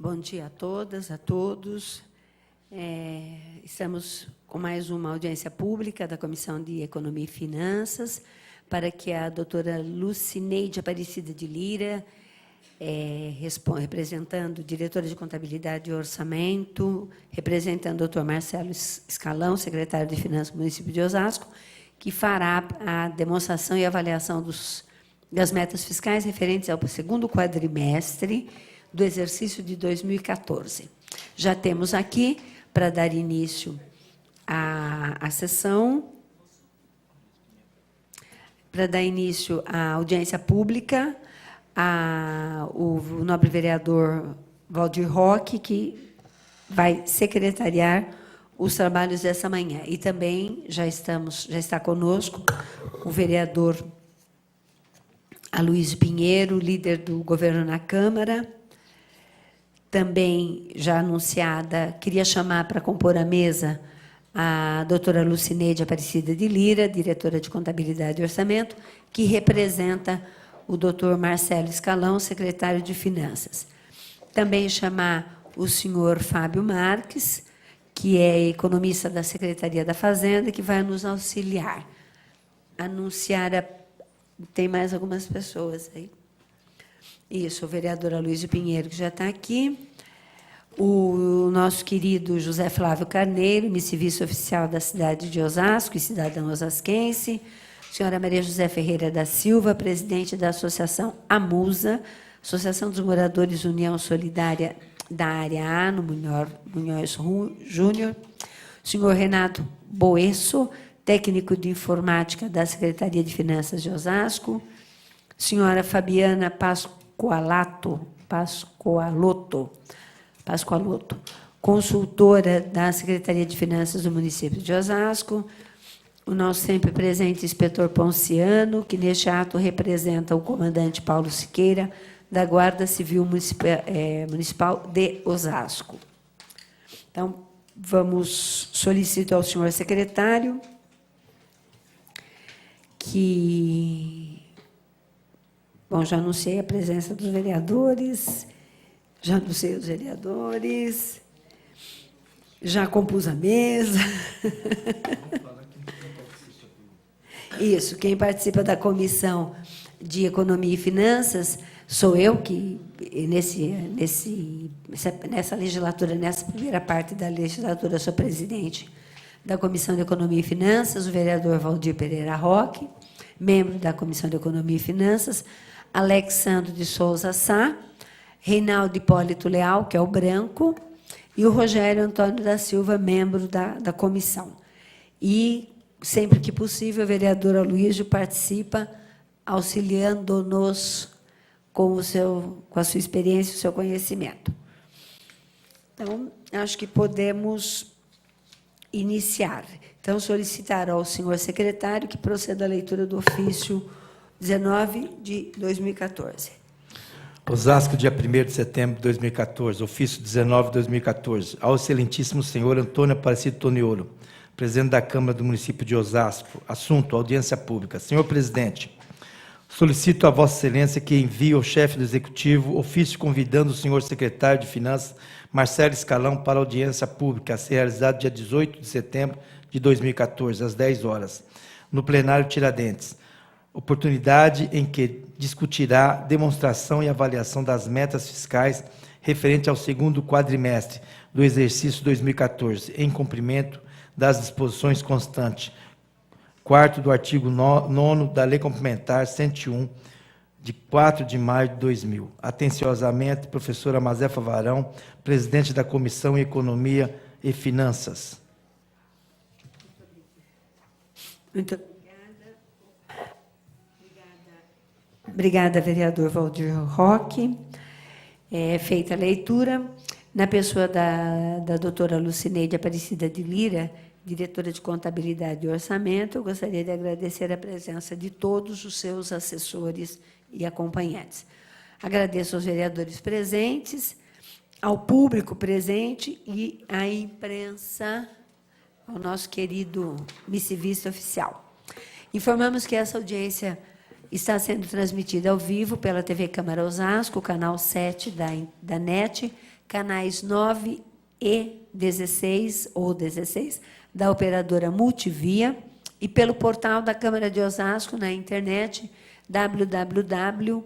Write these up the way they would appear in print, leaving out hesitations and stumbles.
Bom dia a todas, a todos. Estamos com mais uma audiência pública da Comissão de Economia e Finanças, para que a doutora Lucineide Aparecida de Lira, representando diretora de Contabilidade e Orçamento, representando o doutor Marcelo Escalão, secretário de Finanças do município de Osasco, que fará a demonstração e avaliação das metas fiscais referentes ao segundo quadrimestre do exercício de 2014. Já temos aqui, para dar início à sessão, para dar início à audiência pública, o nobre vereador Valdir Roque, que vai secretariar os trabalhos dessa manhã. E também já está conosco o vereador Aloysio Pinheiro, líder do governo na Câmara. Também, já anunciada, queria chamar para compor a mesa a doutora Lucineide Aparecida de Lira, diretora de Contabilidade e Orçamento, que representa o doutor Marcelo Escalão, secretário de Finanças. Também chamar o senhor Fábio Marques, que é economista da Secretaria da Fazenda, que vai nos auxiliar. Tem mais algumas pessoas aí. Isso, o vereador Aloysio Pinheiro, que já está aqui. O nosso querido José Flávio Carneiro, missivista oficial da cidade de Osasco e cidadão osasquense. Senhora Maria José Ferreira da Silva, presidente da Associação AMUSA, Associação dos Moradores União Solidária da Área A, no Munhoz Júnior. Senhor Renato Boesso, técnico de informática da Secretaria de Finanças de Osasco. Senhora Fabiana Pascoaloto, consultora da Secretaria de Finanças do município de Osasco. O nosso sempre presente inspetor Ponciano, que neste ato representa o comandante Paulo Siqueira, da Guarda Civil Municipal de Osasco. Então, solicitar ao senhor secretário que... Bom, já anunciei a presença dos vereadores, já compus a mesa. Isso, quem participa da Comissão de Economia e Finanças sou eu, que nessa legislatura, nessa primeira parte da legislatura, sou presidente da Comissão de Economia e Finanças, o vereador Valdir Pereira Roque, membro da Comissão de Economia e Finanças, Alexandre de Souza Sá, Reinaldo Hipólito Leal, que é o branco, e o Rogério Antônio da Silva, membro da comissão. E, sempre que possível, o vereador Aloysio participa, auxiliando-nos com a sua experiência e o seu conhecimento. Então, acho que podemos iniciar. Então, solicitar ao senhor secretário que proceda à leitura do ofício 19 de 2014. Osasco, dia 1º de setembro de 2014, ofício 19 de 2014, ao excelentíssimo senhor Antônio Aparecido Toniolo, presidente da Câmara do município de Osasco. Assunto, audiência pública. Senhor presidente, solicito a Vossa Excelência que envie ao chefe do Executivo ofício convidando o senhor secretário de Finanças, Marcelo Escalão, para audiência pública a ser realizada dia 18 de setembro de 2014, às 10 horas, no plenário Tiradentes. Oportunidade em que discutirá demonstração e avaliação das metas fiscais referente ao segundo quadrimestre do exercício 2014, em cumprimento das disposições constantes, 4º do artigo 9º da Lei Complementar 101, de 4 de maio de 2000. Atenciosamente, professora Mazefa Varão, presidente da Comissão Economia e Finanças. Muito obrigada, vereador Valdir Roque. Feita a leitura, na pessoa da doutora Lucineide Aparecida de Lira, diretora de Contabilidade e Orçamento, eu gostaria de agradecer a presença de todos os seus assessores e acompanhantes. Agradeço aos vereadores presentes, ao público presente e à imprensa, ao nosso querido missivista oficial. Informamos que essa audiência está sendo transmitida ao vivo pela TV Câmara Osasco, canal 7 da NET, canais 9 e 16, ou 16, da operadora Multivia, e pelo portal da Câmara de Osasco, na internet, www.sp.leg.br,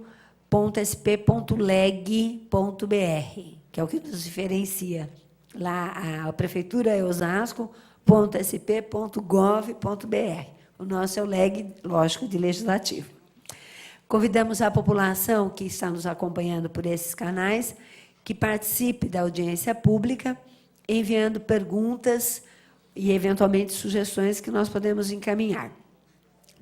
que é o que nos diferencia. Lá, a prefeitura é osasco.sp.gov.br. O nosso é o LEG, lógico, de legislativo. Convidamos a população que está nos acompanhando por esses canais que participe da audiência pública, enviando perguntas e, eventualmente, sugestões que nós podemos encaminhar.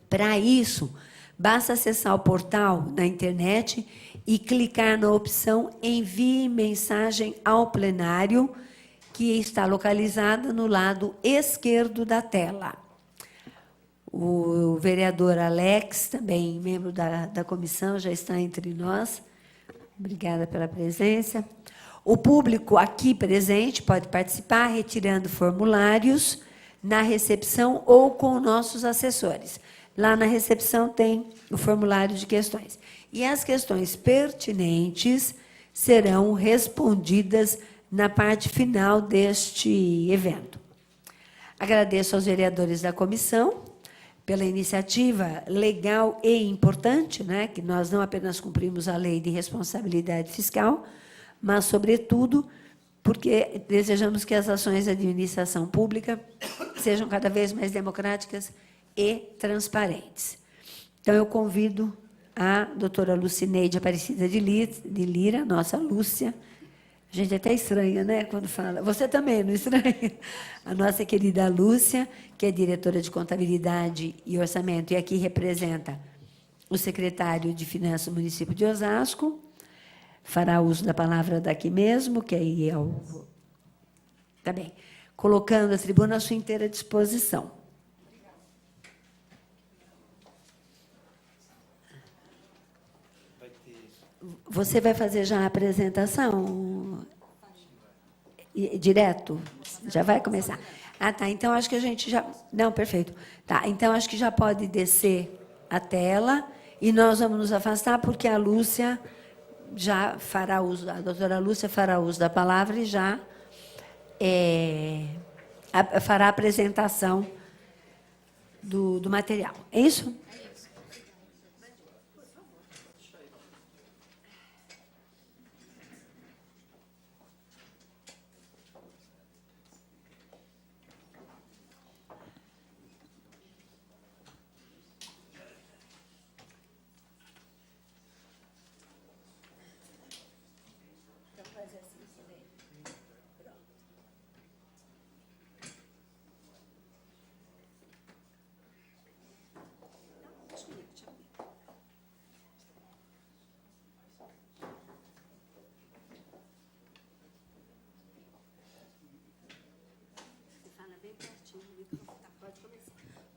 Para isso, basta acessar o portal na internet e clicar na opção Envie mensagem ao plenário, que está localizada no lado esquerdo da tela. O vereador Alex, também membro da comissão, já está entre nós. Obrigada pela presença. O público aqui presente pode participar retirando formulários na recepção ou com nossos assessores. Lá na recepção tem o formulário de questões. E as questões pertinentes serão respondidas na parte final deste evento. Agradeço aos vereadores da comissão pela iniciativa legal e importante, né, que nós não apenas cumprimos a lei de responsabilidade fiscal, mas, sobretudo, porque desejamos que as ações da administração pública sejam cada vez mais democráticas e transparentes. Então, eu convido a doutora Lucineide Aparecida de Lira, nossa Lúcia. A gente até estranha, né, quando fala. Você também, não estranha? A nossa querida Lúcia, que é diretora de Contabilidade e Orçamento, e aqui representa o secretário de Finanças do município de Osasco, fará uso da palavra daqui mesmo, que aí é o... Tá bem. Colocando a tribuna à sua inteira disposição. Você vai fazer já a apresentação? Direto? Já vai começar? Ah, tá. Então, acho que a gente já... Não, perfeito. Tá, então, acho que já pode descer a tela e nós vamos nos afastar, porque a Lúcia já fará uso, a doutora Lúcia fará uso da palavra e já fará a apresentação do material. É isso?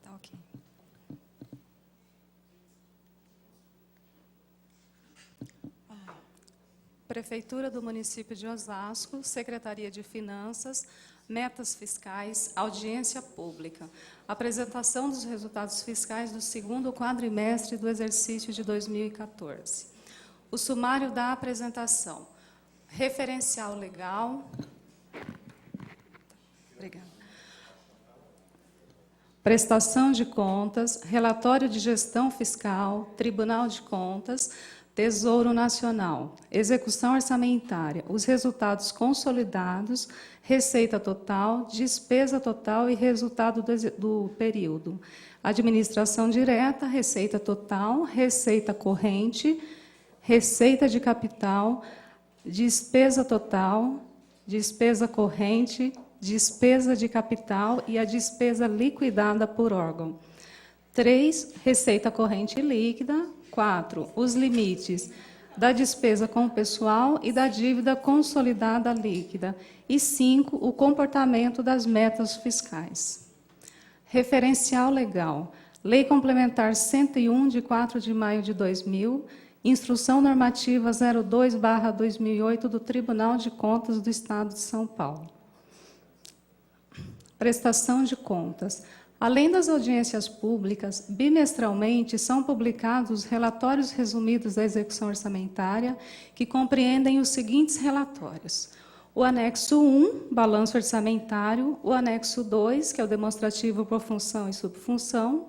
Tá, ok. Prefeitura do município de Osasco, Secretaria de Finanças, metas fiscais, audiência pública. Apresentação dos resultados fiscais do segundo quadrimestre do exercício de 2014. O sumário da apresentação. Referencial legal. Obrigada. Prestação de contas, relatório de gestão fiscal, Tribunal de Contas, Tesouro Nacional, execução orçamentária, os resultados consolidados, receita total, despesa total e resultado do período. Administração direta, receita total, receita corrente, receita de capital, despesa total, despesa corrente, despesa de capital e a despesa liquidada por órgão. 3, receita corrente líquida. 4, os limites da despesa com o pessoal e da dívida consolidada líquida. E 5, o comportamento das metas fiscais. Referencial legal. Lei Complementar 101, de 4 de maio de 2000, Instrução Normativa 02/2008 do Tribunal de Contas do Estado de São Paulo. Prestação de contas. Além das audiências públicas, bimestralmente são publicados relatórios resumidos da execução orçamentária, que compreendem os seguintes relatórios. o anexo 1, balanço orçamentário, o anexo 2, que é o demonstrativo por função e subfunção,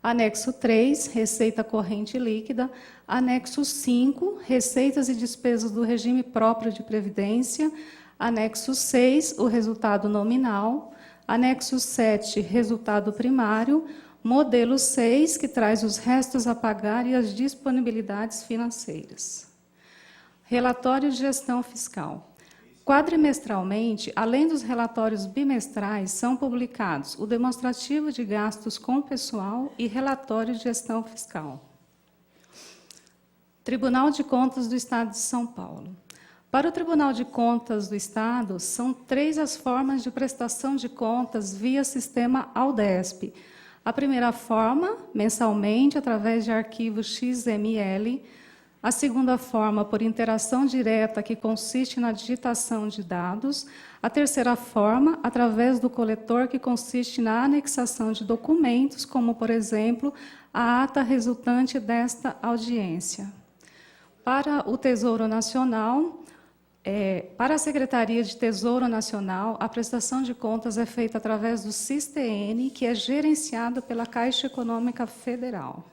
anexo 3, receita corrente líquida, anexo 5, receitas e despesas do regime próprio de previdência, anexo 6, o resultado nominal, anexo 7, resultado primário, modelo 6, que traz os restos a pagar e as disponibilidades financeiras. Relatório de gestão fiscal. Quadrimestralmente, além dos relatórios bimestrais, são publicados o demonstrativo de gastos com pessoal e relatório de gestão fiscal. Tribunal de Contas do Estado de São Paulo. Para o Tribunal de Contas do Estado, são 3 as formas de prestação de contas via sistema Aldesp. A primeira forma, mensalmente, através de arquivo XML. A segunda forma, por interação direta, que consiste na digitação de dados. A terceira forma, através do coletor, que consiste na anexação de documentos, como, por exemplo, a ata resultante desta audiência. Para o Tesouro Nacional, para a Secretaria de Tesouro Nacional, a prestação de contas é feita através do SIS-TN, que é gerenciado pela Caixa Econômica Federal.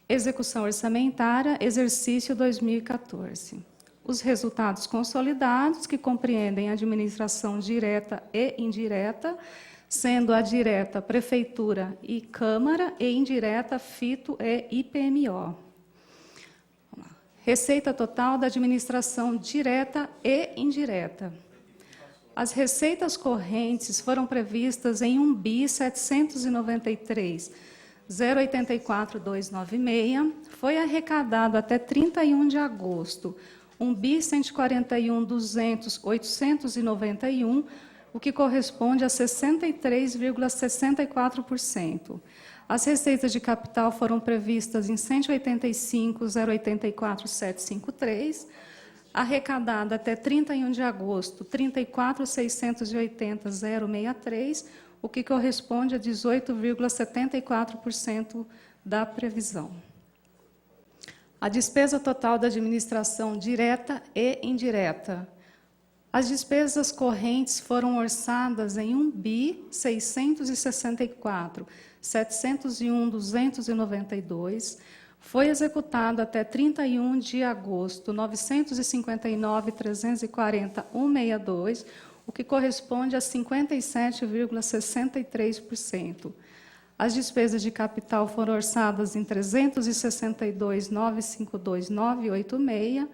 Execução orçamentária, exercício 2014. Os resultados consolidados, que compreendem a administração direta e indireta, sendo a direta Prefeitura e Câmara, e indireta FITO e IPMO. Receita total da administração direta e indireta. As receitas correntes foram previstas em 1.793.084.296, foi arrecadado até 31 de agosto 1.141.200.891, o que corresponde a 63,64%. As receitas de capital foram previstas em 185.084.753, arrecadado até 31 de agosto 34.680.063, o que corresponde a 18,74% da previsão. A despesa total da administração direta e indireta. As despesas correntes foram orçadas em 1.664.701.292, foi executado até 31 de agosto 959.340.162, o que corresponde a 57,63%. As despesas de capital foram orçadas em 362.952.986,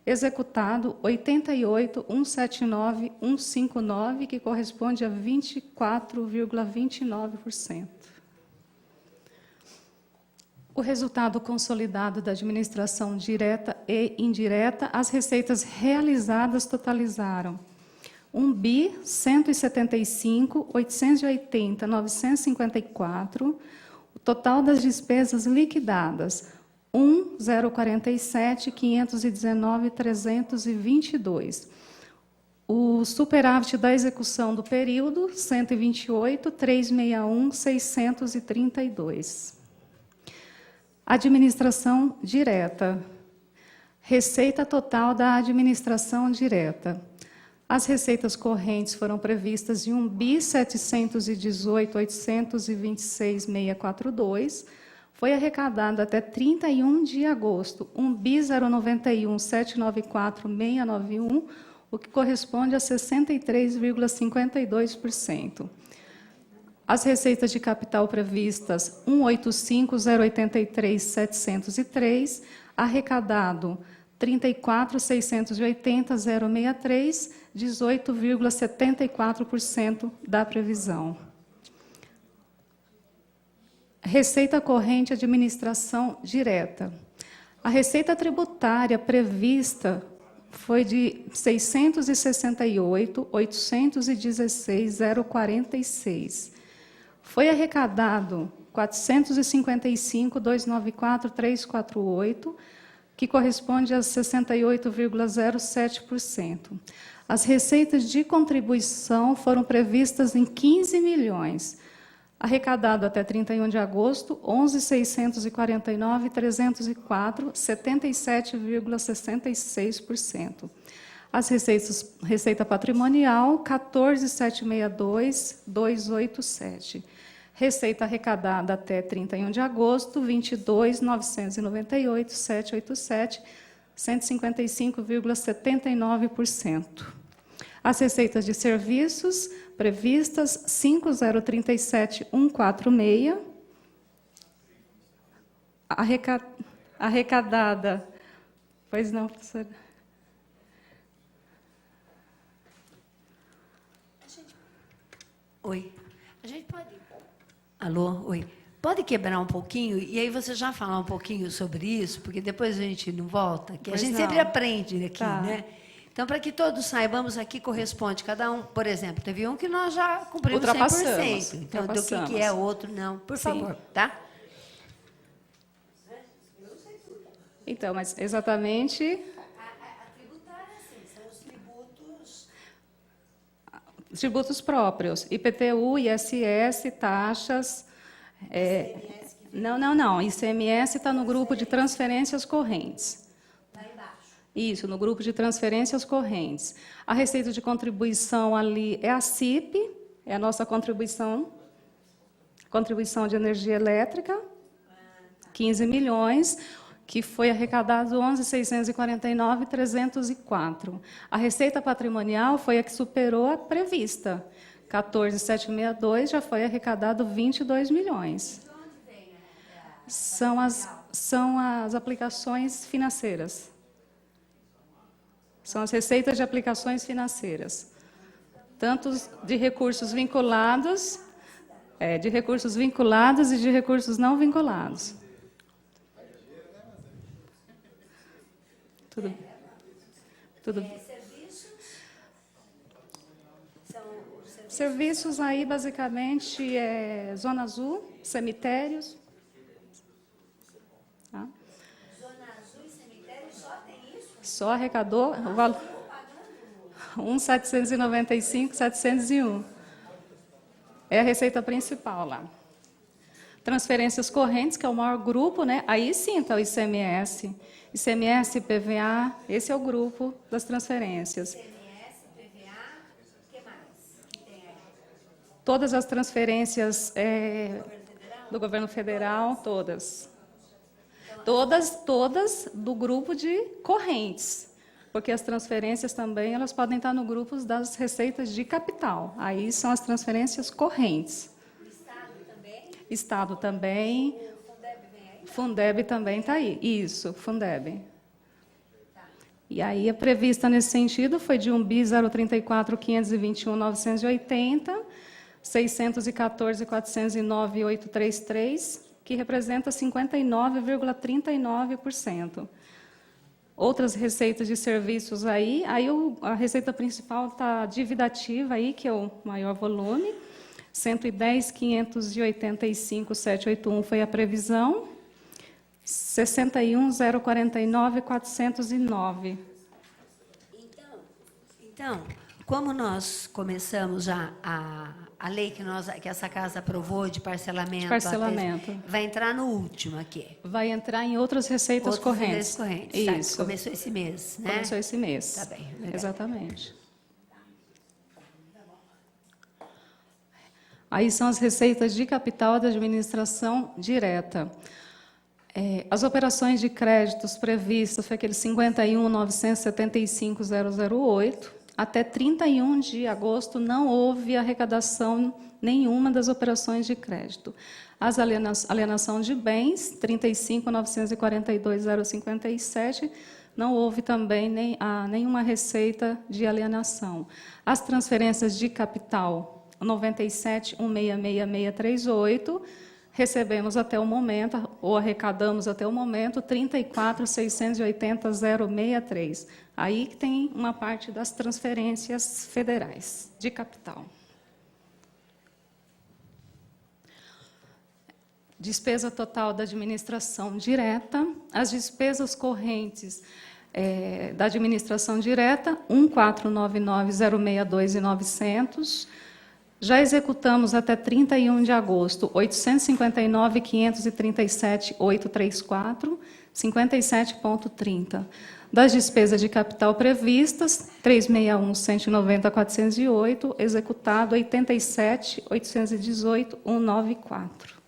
executado 88.179.159, que corresponde a 24,29%. O resultado consolidado da administração direta e indireta, as receitas realizadas totalizaram 1.175.880.954, o total das despesas liquidadas, 1.047.519.322. O superávit da execução do período, 128.361.632. Administração direta. Receita total da administração direta. As receitas correntes foram previstas em 1.718.826.642, foi arrecadado até 31 de agosto 1.091.794.691, o que corresponde a 63,52%. As receitas de capital previstas 1.850.83.703, arrecadado 34.680.063, 18,74% da previsão. Receita corrente administração direta. A receita tributária prevista foi de 668.816.046. Foi arrecadado 455.294.348, que corresponde a 68,07%. As receitas de contribuição foram previstas em 15 milhões, arrecadado até 31 de agosto, 11.649.304, 77,66%. Receita patrimonial, 14.762.287. Receita arrecadada até 31 de agosto, 22.998.787, 155,79%. As receitas de serviços previstas, 5.037.146. Arrecadada. Pois não, professora. Oi. A gente pode... Alô? Oi. Pode quebrar um pouquinho? E aí você já falar um pouquinho sobre isso, porque depois a gente não volta, que a Pois gente não. sempre aprende aqui, Tá. né? Então, para que todos saibamos, aqui corresponde cada um. Por exemplo, teve um que nós já cumprimos 100%. Ultrapassamos. Então, do que Ultrapassamos. é outro, não. Por Sim. favor, tá? Então, mas exatamente... A tributária, sim, são os tributos... Tributos próprios, IPTU, ISS, taxas... Não. ICMS está no grupo de transferências correntes. Lá embaixo. Isso, no grupo de transferências correntes. A receita de contribuição ali é a CIP, é a nossa contribuição de energia elétrica, 15 milhões, que foi arrecadado 11.649.304. A receita patrimonial foi a que superou a prevista, 14.762, já foi arrecadado 22 milhões. São as aplicações financeiras. São as receitas de aplicações financeiras. Tanto de recursos vinculados, e de recursos não vinculados. Tudo. Serviços aí, basicamente, Zona Azul, cemitérios. Tá? Zona Azul e cemitério só tem isso? Só arrecadou o valor 1.795.701. É a receita principal lá. Transferências correntes, que é o maior grupo, né? Aí sim está o ICMS. ICMS, PVA, esse é o grupo das transferências. ICMS, PVA, o que mais? Todas as transferências do governo federal, todas. Todas do grupo de correntes. Porque as transferências também, elas podem estar no grupo das receitas de capital. Aí são as transferências correntes. O Estado também? Estado também. O Fundeb vem aí? Fundeb também está aí. Isso, Fundeb. E aí a prevista nesse sentido foi de 1.034.521.980, 614.409.833, que representa 59,39%. Outras receitas de serviços aí a receita principal está dívida ativa aí, que é o maior volume, 110.585.781 foi a previsão, 61.049.409. Então, como nós começamos já a lei que essa casa aprovou de parcelamento, vai entrar no último aqui. Vai entrar em outras receitas correntes. Isso. Tá, começou esse mês, né? Começou esse mês. Tá bem. Legal. Exatamente. Aí são as receitas de capital da administração direta. As operações de créditos previstas foi aquele 51.975.008. Até 31 de agosto não houve arrecadação nenhuma das operações de crédito. As alienação de bens, 35.942.057, não houve também nenhuma receita de alienação. As transferências de capital, 97.166.638, recebemos até o momento, ou arrecadamos até o momento, 34.680.063. Aí que tem uma parte das transferências federais de capital. Despesa total da administração direta. As despesas correntes da administração direta, 1.499.062.900. Já executamos até 31 de agosto, 859.537.834, 57,30. Das despesas de capital previstas, 361.190.408, executado 87.818.194.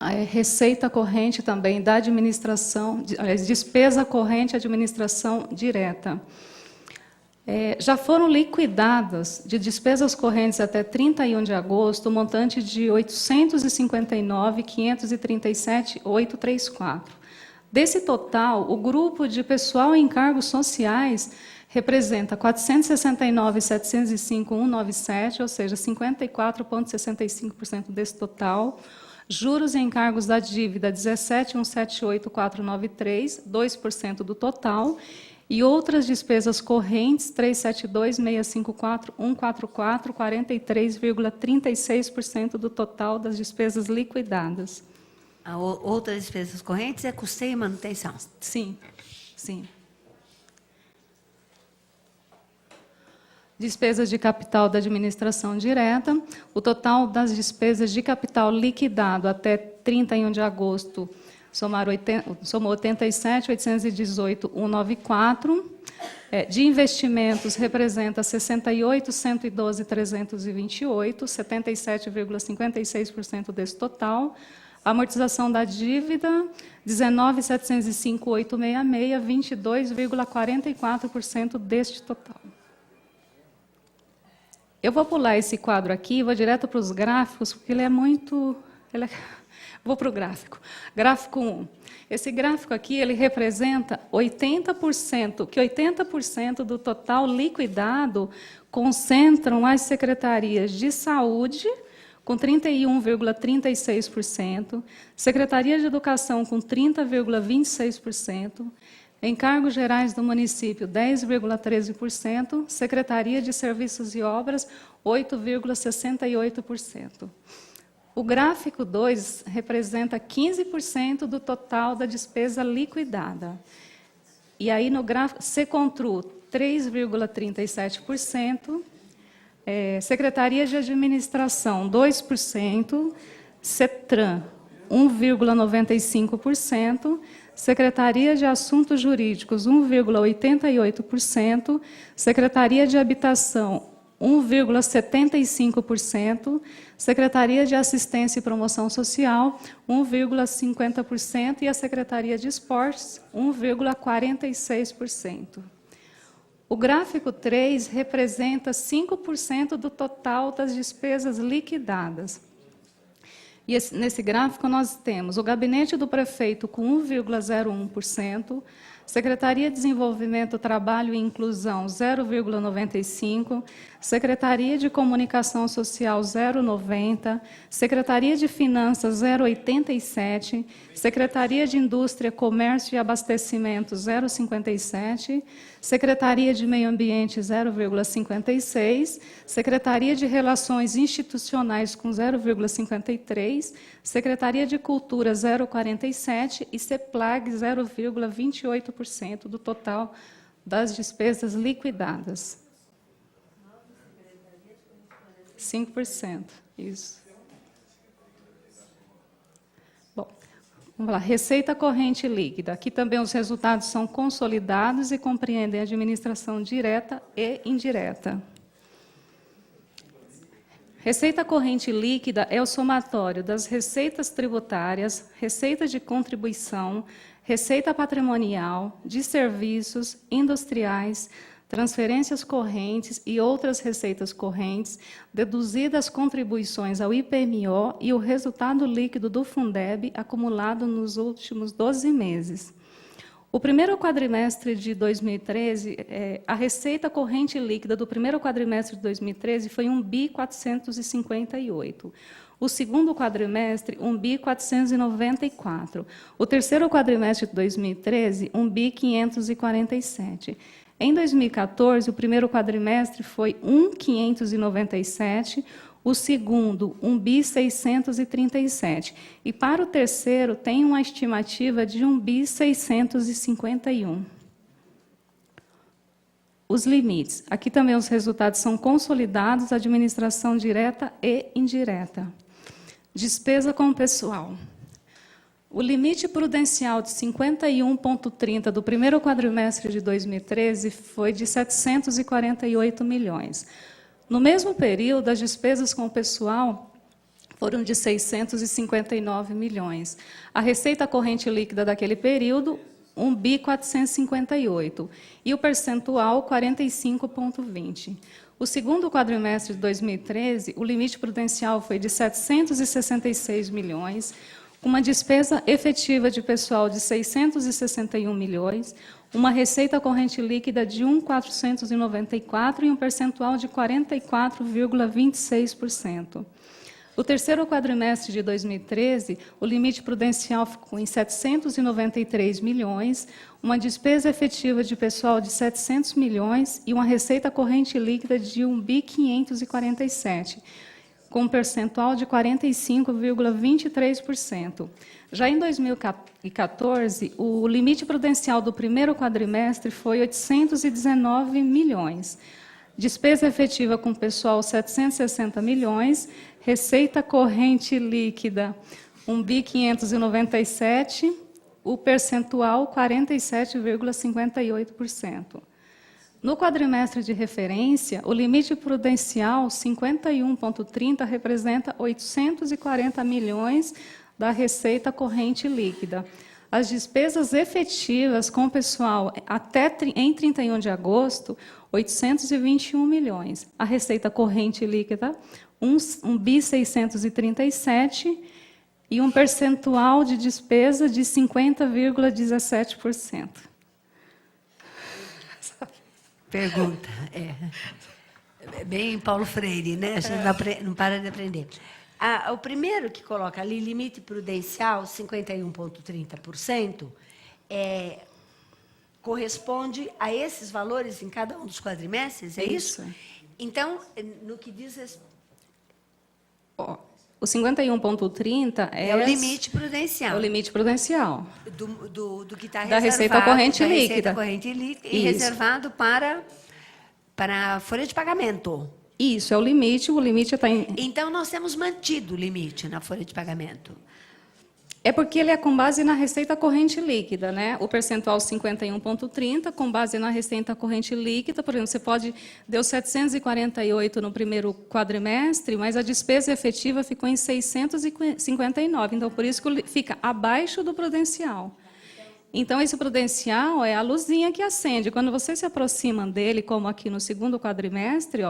A receita corrente também da administração, despesa corrente administração direta. Já foram liquidadas de despesas correntes até 31 de agosto, o montante de 859.537.834. Desse total, o grupo de pessoal em encargos sociais representa 469.705.197, ou seja, 54,65% desse total. Juros e encargos da dívida, 17.178.493, 2% do total. E outras despesas correntes, 372.654.144, 43,36% do total das despesas liquidadas. Outras despesas correntes é custeio e manutenção? Sim, sim. Despesas de capital da administração direta. O total das despesas de capital liquidado até 31 de agosto somou 87.818.194. De investimentos, representa 68.112.328, 77,56% desse total. Amortização da dívida, 19.705.866, 22,44% deste total. Eu vou pular esse quadro aqui, vou direto para os gráficos, porque ele é muito... Vou para o gráfico. Gráfico 1. Esse gráfico aqui, ele representa 80%, que 80% do total liquidado concentram as secretarias de saúde, com 31,36%, Secretaria de Educação, com 30,26%, encargos gerais do município, 10,13%, Secretaria de Serviços e Obras, 8,68%. O gráfico 2 representa 15% do total da despesa liquidada. E aí, no gráfico, Secontru, 3,37%, Secretaria de Administração, 2%, CETRAN, 1,95%, Secretaria de Assuntos Jurídicos, 1,88%, Secretaria de Habitação, 1,75%, Secretaria de Assistência e Promoção Social, 1,50%, e a Secretaria de Esportes, 1,46%. O gráfico 3 representa 5% do total das despesas liquidadas. E nesse gráfico nós temos o Gabinete do Prefeito com 1,01%, Secretaria de Desenvolvimento, Trabalho e Inclusão, 0,95%, Secretaria de Comunicação Social, 0,90%, Secretaria de Finanças, 0,87%, Secretaria de Indústria, Comércio e Abastecimento, 0,57%, Secretaria de Meio Ambiente, 0,56%, Secretaria de Relações Institucionais, com 0,53%, Secretaria de Cultura, 0,47% e CEPLAG, 0,28% do total das despesas liquidadas. 5%, isso. Bom, vamos lá. Receita corrente líquida. Aqui também os resultados são consolidados e compreendem a administração direta e indireta. Receita corrente líquida é o somatório das receitas tributárias, receitas de contribuição, receita patrimonial, de serviços, industriais, transferências correntes e outras receitas correntes, deduzidas contribuições ao IPMO e o resultado líquido do Fundeb acumulado nos últimos 12 meses. O primeiro quadrimestre de 2013, a receita corrente líquida do primeiro quadrimestre de 2013 foi 1.458. O segundo quadrimestre, 1.494. O terceiro quadrimestre de 2013, 1.547. Em 2014, o primeiro quadrimestre foi 1.597, o segundo, 1.637. E para o terceiro, tem uma estimativa de 1.651. Os limites. Aqui também os resultados são consolidados, administração direta e indireta. Despesa com o pessoal. O limite prudencial de 51,30 do primeiro quadrimestre de 2013 foi de 748 milhões. No mesmo período, as despesas com o pessoal foram de 659 milhões. A receita corrente líquida daquele período, 1.458, e o percentual, 45,20. O segundo quadrimestre de 2013, o limite prudencial foi de 766 milhões, uma despesa efetiva de pessoal de 661 milhões, uma receita corrente líquida de 1.494 e um percentual de 44,26%. O terceiro quadrimestre de 2013, o limite prudencial ficou em 793 milhões, uma despesa efetiva de pessoal de 700 milhões e uma receita corrente líquida de 1.547, com um percentual de 45,23%. Já em 2014, o limite prudencial do primeiro quadrimestre foi 819 milhões. Despesa efetiva com pessoal, 760 milhões. Receita corrente líquida, 1.597, o percentual, 47,58%. No quadrimestre de referência, o limite prudencial 51,30 representa 840 milhões da receita corrente líquida. As despesas efetivas com o pessoal em 31 de agosto, 821 milhões. A receita corrente líquida, 1.637 e um percentual de despesa de 50,17%. Pergunta. É bem Paulo Freire, né? A gente não para de aprender. O primeiro que coloca ali, limite prudencial, 51,30%, corresponde a esses valores em cada um dos quadrimestres, é isso? Então, no que diz... O 51,30 é o limite prudencial. É o limite prudencial. Do que está reservado. Da receita corrente líquida. Receita corrente líquida e reservado para a folha de pagamento. Isso, é o limite está em... Então, nós temos mantido o limite na folha de pagamento. É porque ele é com base na receita corrente líquida, né? O percentual 51,30, com base na receita corrente líquida, por exemplo, deu 748 no primeiro quadrimestre, mas a despesa efetiva ficou em 659, então por isso que fica abaixo do prudencial. Então, esse prudencial é a luzinha que acende. Quando você se aproxima dele, como aqui no segundo quadrimestre,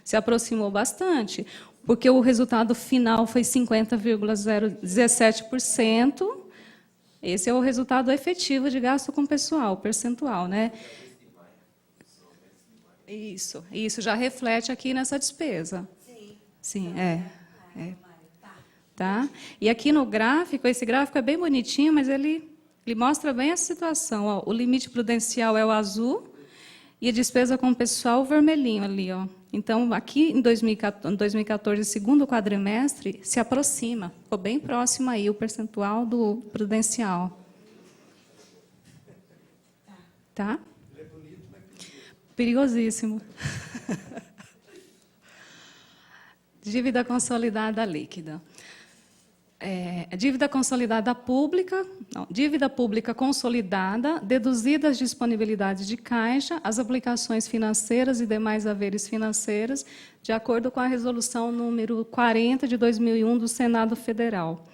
se aproximou bastante, porque o resultado final foi 50,017%. Esse é o resultado efetivo de gasto com pessoal, percentual, né? Isso já reflete aqui nessa despesa. Sim, Tá? E aqui no gráfico, esse gráfico é bem bonitinho, mas ele mostra bem essa situação. O limite prudencial é o azul e a despesa com pessoal o vermelhinho ali. Então, aqui em 2014, segundo quadrimestre, se aproxima, ficou bem próximo aí o percentual do prudencial. Tá? Perigosíssimo. Dívida consolidada líquida. Dívida consolidada pública, dívida pública consolidada, deduzidas as disponibilidades de caixa, as aplicações financeiras e demais haveres financeiros, de acordo com a resolução número 40 de 2001 do Senado Federal.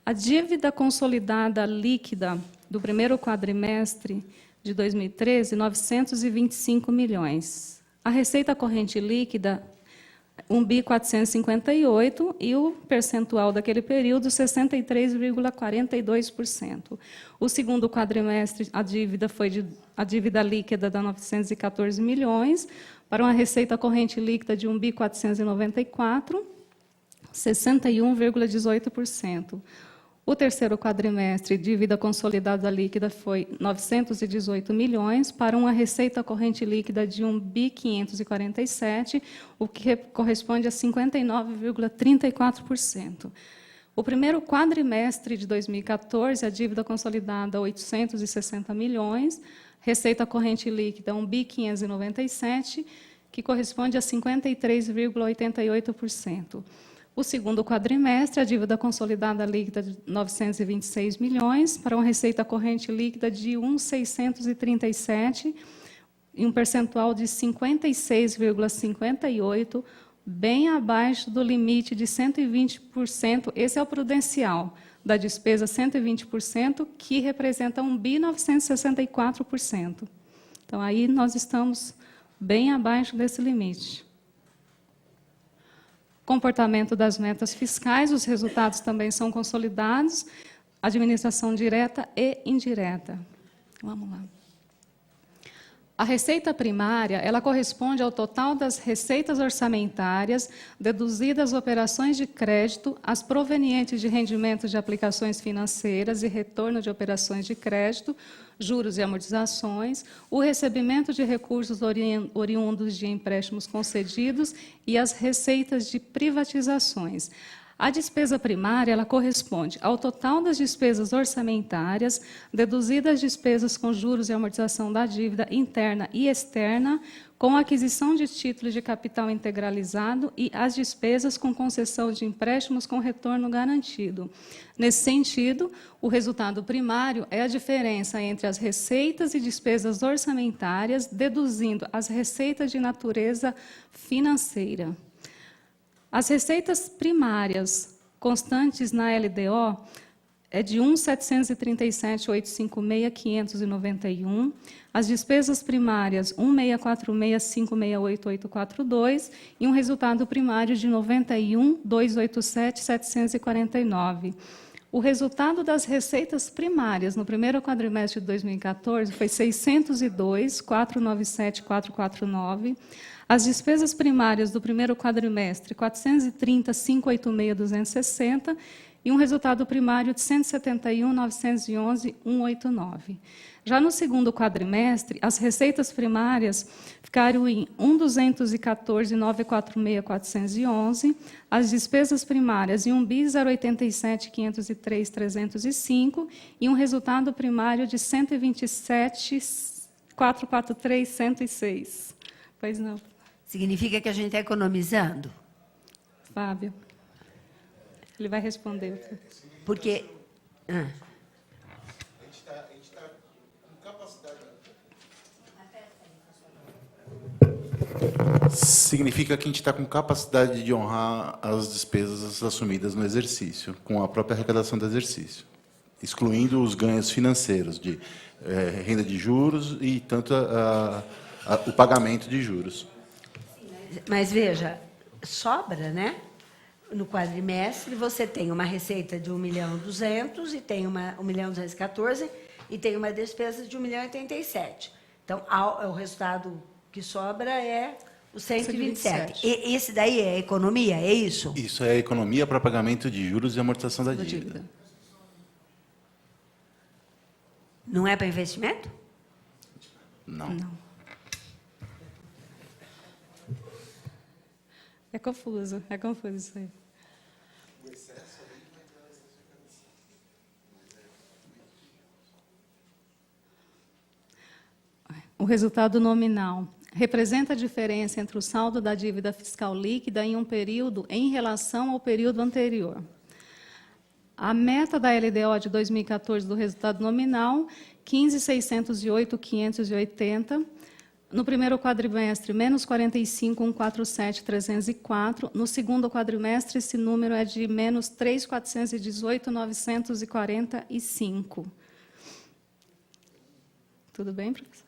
A dívida consolidada líquida do primeiro quadrimestre de 2013, 925 milhões. A receita corrente líquida, 1.458 e o percentual daquele período, 63,42%. O segundo quadrimestre, a dívida líquida da 914 milhões, para uma receita corrente líquida de 1.494, 61,18%. O terceiro quadrimestre, dívida consolidada líquida foi 918 milhões, para uma receita corrente líquida de 1.547, o que corresponde a 59,34%. O primeiro quadrimestre de 2014, a dívida consolidada 860 milhões, receita corrente líquida 1.597, que corresponde a 53,88%. O segundo quadrimestre, a dívida consolidada líquida de 926 milhões, para uma receita corrente líquida de 1.637, e um percentual de 56,58%, bem abaixo do limite de 120%, esse é o prudencial, da despesa 120%, que representa 1.964%. Então, aí nós estamos bem abaixo desse limite. Comportamento das metas fiscais, os resultados também são consolidados, administração direta e indireta. Vamos lá. A receita primária, ela corresponde ao total das receitas orçamentárias, deduzidas operações de crédito, as provenientes de rendimentos de aplicações financeiras e retorno de operações de crédito, juros e amortizações, o recebimento de recursos oriundos de empréstimos concedidos e as receitas de privatizações. A despesa primária, ela corresponde ao total das despesas orçamentárias, deduzidas as despesas com juros e amortização da dívida interna e externa, com aquisição de títulos de capital integralizado e as despesas com concessão de empréstimos com retorno garantido. Nesse sentido, o resultado primário é a diferença entre as receitas e despesas orçamentárias, deduzindo as receitas de natureza financeira. As receitas primárias constantes na LDO é de 1.737.856.591, as despesas primárias 1.646.568.842 e um resultado primário de 91.287.749. O resultado das receitas primárias no primeiro quadrimestre de 2014 foi 602.497.449. As despesas primárias do primeiro quadrimestre, 430.586.260, e um resultado primário de 171.911.189. Já no segundo quadrimestre, as receitas primárias ficaram em 1.214.946.411, as despesas primárias em 1.087.503.305 e um resultado primário de 127.443.106. Pois não. Significa que a gente está economizando? Fábio, ele vai responder. Porque... A gente está com capacidade. Significa que a gente está com capacidade de honrar as despesas assumidas no exercício, com a própria arrecadação do exercício, excluindo os ganhos financeiros de renda de juros e tanto o pagamento de juros. Mas veja, sobra, né? No quadrimestre, você tem uma receita de 1.200.000 e tem uma 1.214.000 e tem uma despesa de 1.087.000. Então, o resultado que sobra é o 127. E esse daí é economia, é isso? Isso é economia para pagamento de juros e amortização da dívida. Não é para investimento? Não. Não. É confuso isso aí. O resultado nominal representa a diferença entre o saldo da dívida fiscal líquida em um período em relação ao período anterior. A meta da LDO de 2014 do resultado nominal, 15.608.580. No primeiro quadrimestre, menos 45.147.304. No segundo quadrimestre, esse número é de menos 3.418.945. Tudo bem, professor?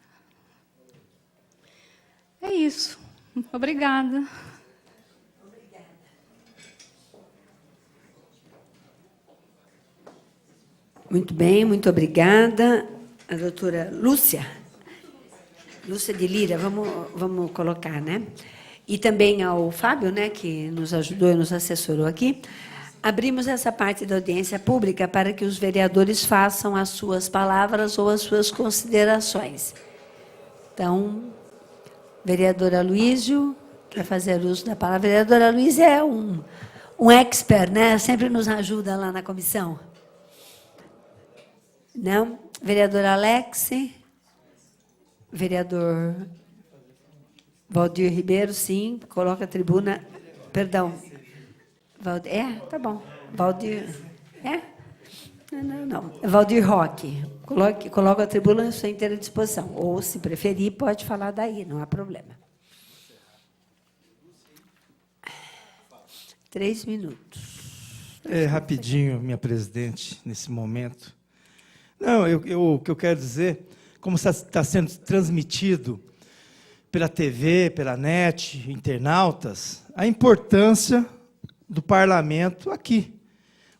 É isso. Obrigada. Muito bem, muito obrigada. A doutora Lúcia de Lira, vamos colocar, né? E também ao Fábio, né, que nos ajudou e nos assessorou aqui. Abrimos essa parte da audiência pública para que os vereadores façam as suas palavras ou as suas considerações. Então, vereadora Aloísio, quer fazer uso da palavra. A vereadora Aloísio é um expert, né? Sempre nos ajuda lá na comissão. Não? Vereador Alex, vereador Valdir Ribeiro, sim, coloca a tribuna, perdão, Valdir, tá bom. Valdir, Não. Valdir Roque, coloco a tribuna à sua inteira disposição. Ou, se preferir, pode falar daí, não há problema. 3 minutos. Rapidinho, minha presidente, nesse momento. Não, o que eu quero dizer, como está sendo transmitido pela TV, pela net, internautas, a importância do parlamento aqui.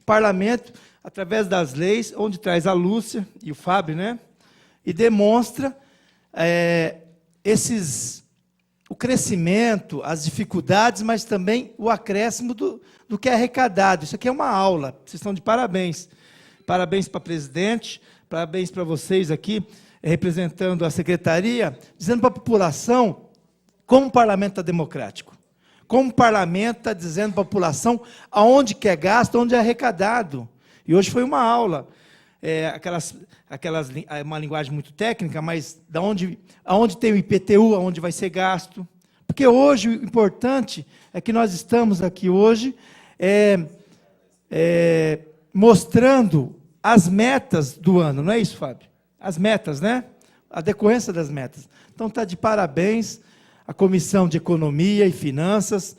O parlamento, através das leis, onde traz a Lúcia e o Fábio, né? E demonstra o crescimento, as dificuldades, mas também o acréscimo do que é arrecadado. Isso aqui é uma aula, vocês estão de parabéns. Parabéns para a presidente, parabéns para vocês aqui, representando a secretaria, dizendo para a população como o parlamento está democrático. Como o parlamento está dizendo para a população aonde que é gasto, onde é arrecadado. E hoje foi uma aula, uma linguagem muito técnica, mas aonde tem o IPTU, aonde vai ser gasto. Porque hoje o importante é que nós estamos aqui hoje mostrando as metas do ano, não é isso, Fábio? As metas, né? A decorrência das metas. Então, está de parabéns a Comissão de Economia e Finanças,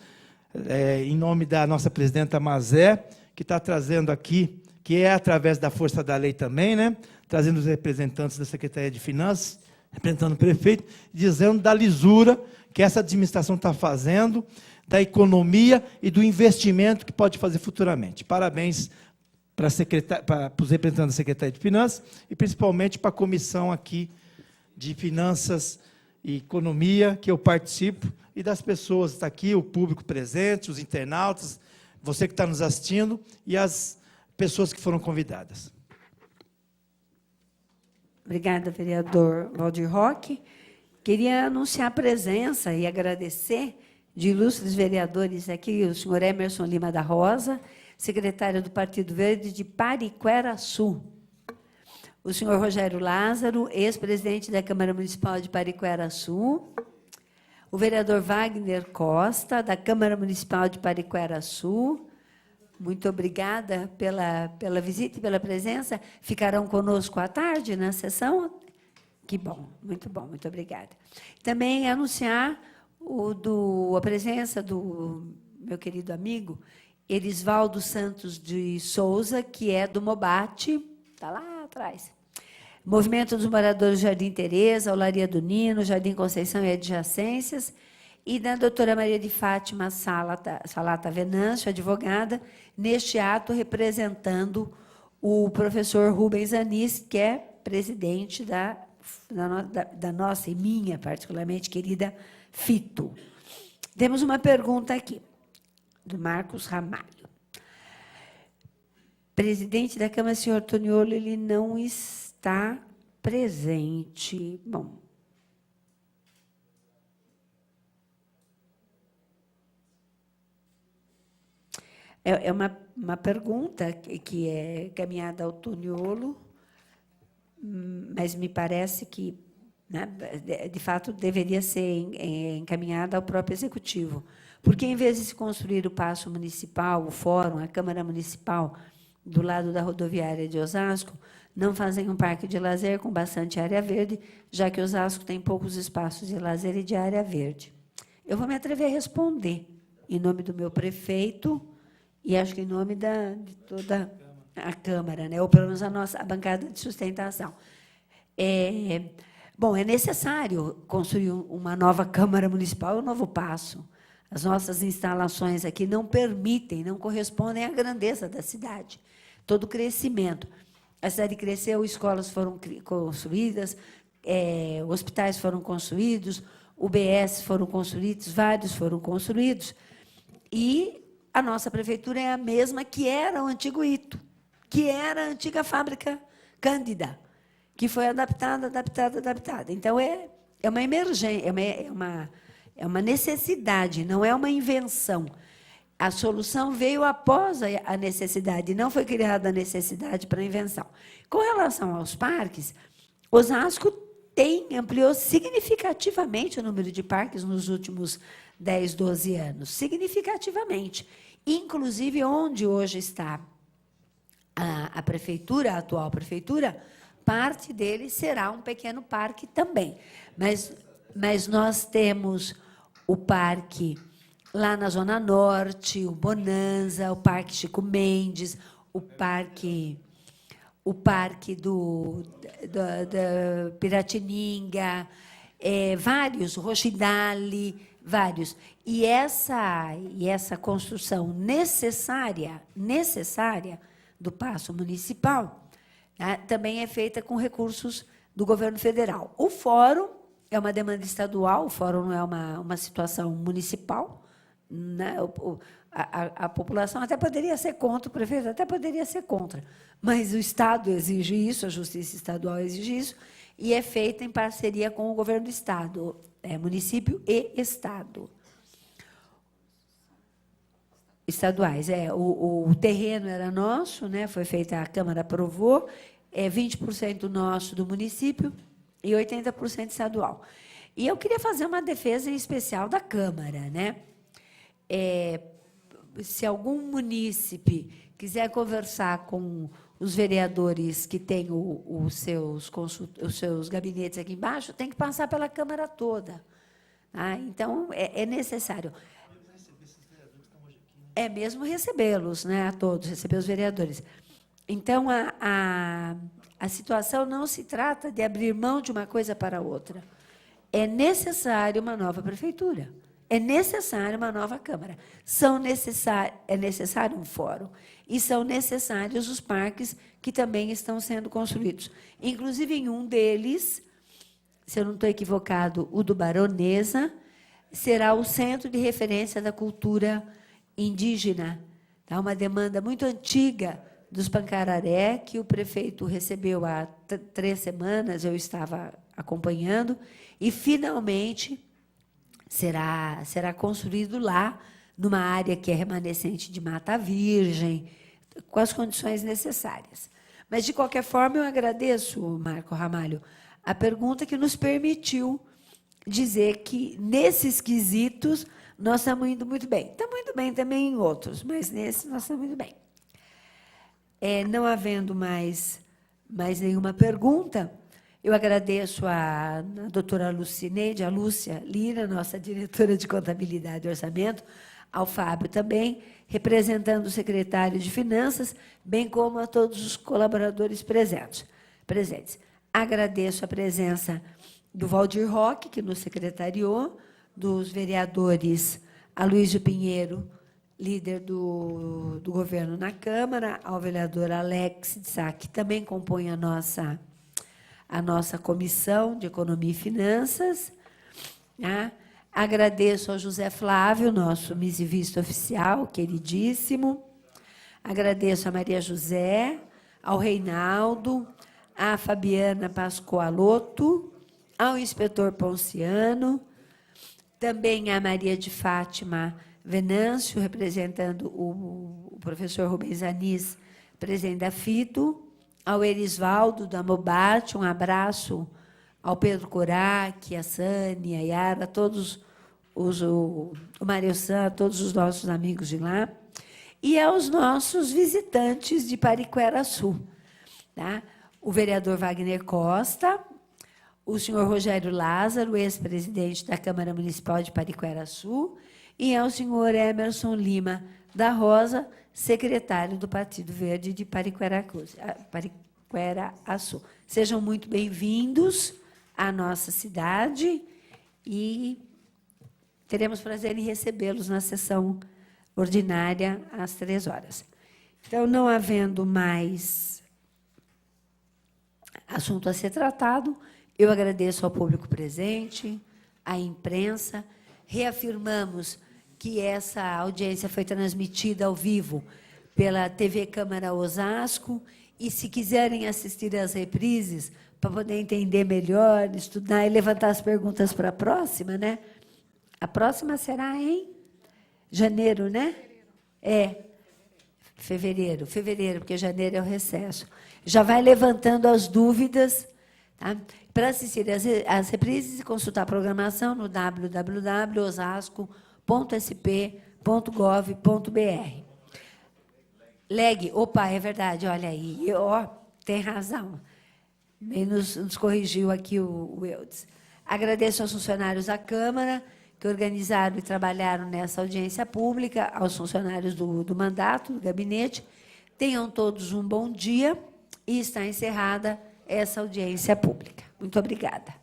em nome da nossa presidenta Mazé, que está trazendo aqui, que é através da força da lei também, né? Trazendo os representantes da Secretaria de Finanças, representando o prefeito, dizendo da lisura que essa administração está fazendo, da economia e do investimento que pode fazer futuramente. Parabéns para os representantes da Secretaria de Finanças e, principalmente, para a comissão aqui de Finanças e Economia, que eu participo, e das pessoas que estão aqui, o público presente, os internautas, você que está nos assistindo, e as pessoas que foram convidadas. Obrigada, vereador Valdir Roque. Queria anunciar a presença e agradecer de ilustres vereadores aqui, o senhor Emerson Lima da Rosa, secretário do Partido Verde de Pariquera-Sul. O senhor Rogério Lázaro, ex-presidente da Câmara Municipal de Pariquera-Sul. O vereador Wagner Costa, da Câmara Municipal de Pariquera-Sul. Muito obrigada pela visita e pela presença. Ficarão conosco à tarde na sessão? Que bom, muito obrigada. Também anunciar a presença do meu querido amigo, Erisvaldo Santos de Souza, que é do Mobate, está lá atrás. Movimento dos Moradores do Jardim Tereza, Olaria do Nino, Jardim Conceição e adjacências, e da doutora Maria de Fátima Salata Venâncio, advogada, neste ato representando o professor Rubens Anis, que é presidente da nossa e minha, particularmente, querida FITO. Temos uma pergunta aqui, do Marcos Ramalho. Presidente da Câmara, senhor Toniolo, ele não está presente. Bom. É uma pergunta que é encaminhada ao Toniolo, mas me parece que, né, de fato, deveria ser encaminhada ao próprio Executivo. Porque, em vez de se construir o Paço Municipal, o Fórum, a Câmara Municipal, do lado da rodoviária de Osasco, não fazem um parque de lazer com bastante área verde, já que Osasco tem poucos espaços de lazer e de área verde? Eu vou me atrever a responder, em nome do meu prefeito, e acho que em nome de toda a Câmara, né? Ou pelo menos a bancada de sustentação. Bom, é necessário construir uma nova Câmara Municipal, um novo passo. As nossas instalações aqui não permitem, não correspondem à grandeza da cidade. Todo o crescimento. A cidade cresceu, escolas foram construídas, hospitais foram construídos, UBS foram construídos, vários foram construídos. E a nossa prefeitura é a mesma que era o antigo ITO, que era a antiga fábrica Cândida, que foi adaptada. Então, é uma emergência, é uma necessidade, não é uma invenção. A solução veio após a necessidade, não foi criada a necessidade para a invenção. Com relação aos parques, Osasco ampliou significativamente o número de parques nos últimos 10, 12 anos, significativamente. inclusive onde hoje está a prefeitura, a atual prefeitura, parte dele será um pequeno parque também. Mas nós temos o parque lá na Zona Norte, o Bonanza, o Parque Chico Mendes, o parque da Piratininga, vários, Roxidale, vários. E essa construção necessária do Paço Municipal, né, também é feita com recursos do governo federal. O fórum é uma demanda estadual, o fórum não é uma situação municipal, né? A população até poderia ser contra, o prefeito até poderia ser contra, mas o Estado exige isso, a Justiça Estadual exige isso, e é feita em parceria com o governo do Estado, município e Estado. Estaduais, o terreno era nosso, né, foi feita, a Câmara aprovou, 20% nosso do município e 80% estadual. E eu queria fazer uma defesa em especial da Câmara, né? Se algum munícipe quiser conversar com os vereadores que têm os seus gabinetes aqui embaixo, tem que passar pela Câmara toda. Tá? Então, é necessário. É mesmo recebê-los, né, a todos, receber os vereadores. Então, a situação não se trata de abrir mão de uma coisa para outra. É necessário uma nova prefeitura. É necessária uma nova Câmara. É necessário um fórum. E são necessários os parques que também estão sendo construídos. Inclusive, em um deles, se eu não estou equivocado, o do Baronesa, será o centro de referência da cultura indígena. Tá? Uma demanda muito antiga dos Pancararé, que o prefeito recebeu há 3 semanas, eu estava acompanhando, e, finalmente, será construído lá, numa área que é remanescente de Mata Virgem, com as condições necessárias. Mas, de qualquer forma, eu agradeço, Marco Ramalho, a pergunta que nos permitiu dizer que, nesses quesitos, nós estamos indo muito bem. Estamos indo bem também em outros, mas nesse nós estamos indo bem. Não havendo mais nenhuma pergunta, eu agradeço a doutora Lucineide, a Lúcia Lira, nossa diretora de Contabilidade e Orçamento, ao Fábio também, representando o secretário de Finanças, bem como a todos os colaboradores presentes. Agradeço a presença do Valdir Roque, que nos secretariou, dos vereadores Aloysio Pinheiro, líder do governo na Câmara, ao vereador Alex de Sá, que também compõe a nossa Comissão de Economia e Finanças. Tá? Agradeço ao José Flávio, nosso misivista oficial, queridíssimo. Agradeço a Maria José, ao Reinaldo, à Fabiana Pascoalotto, ao inspetor Ponciano, também a Maria de Fátima Venâncio, representando o professor Rubens Anis, presidente da FITO, ao Erisvaldo, da Mobat, um abraço ao Pedro Corac, a Sânia, a Yara, todos o Mário San, todos os nossos amigos de lá, e aos nossos visitantes de Pariquera-Açu. Tá? O vereador Wagner Costa, o senhor Rogério Lázaro, ex-presidente da Câmara Municipal de Pariquera-Açu, e ao senhor Emerson Lima da Rosa, secretário do Partido Verde de Pariquera-Açu. Sejam muito bem-vindos à nossa cidade e teremos prazer em recebê-los na sessão ordinária às 15h. Então, não havendo mais assunto a ser tratado, eu agradeço ao público presente, à imprensa. Reafirmamos que essa audiência foi transmitida ao vivo pela TV Câmara Osasco, e, se quiserem assistir às reprises, para poder entender melhor, estudar e levantar as perguntas para a próxima, né? A próxima será em janeiro, né? Fevereiro, porque janeiro é o recesso. Já vai levantando as dúvidas, tá? Para assistir às reprises e consultar a programação no www.osasco.sp.gov.br. Leg, opa, é verdade, olha aí, ó, tem razão. Bem nos corrigiu aqui o Eudes. Agradeço aos funcionários da Câmara que organizaram e trabalharam nessa audiência pública, aos funcionários do mandato, do gabinete. Tenham todos um bom dia e está encerrada essa audiência pública. Muito obrigada.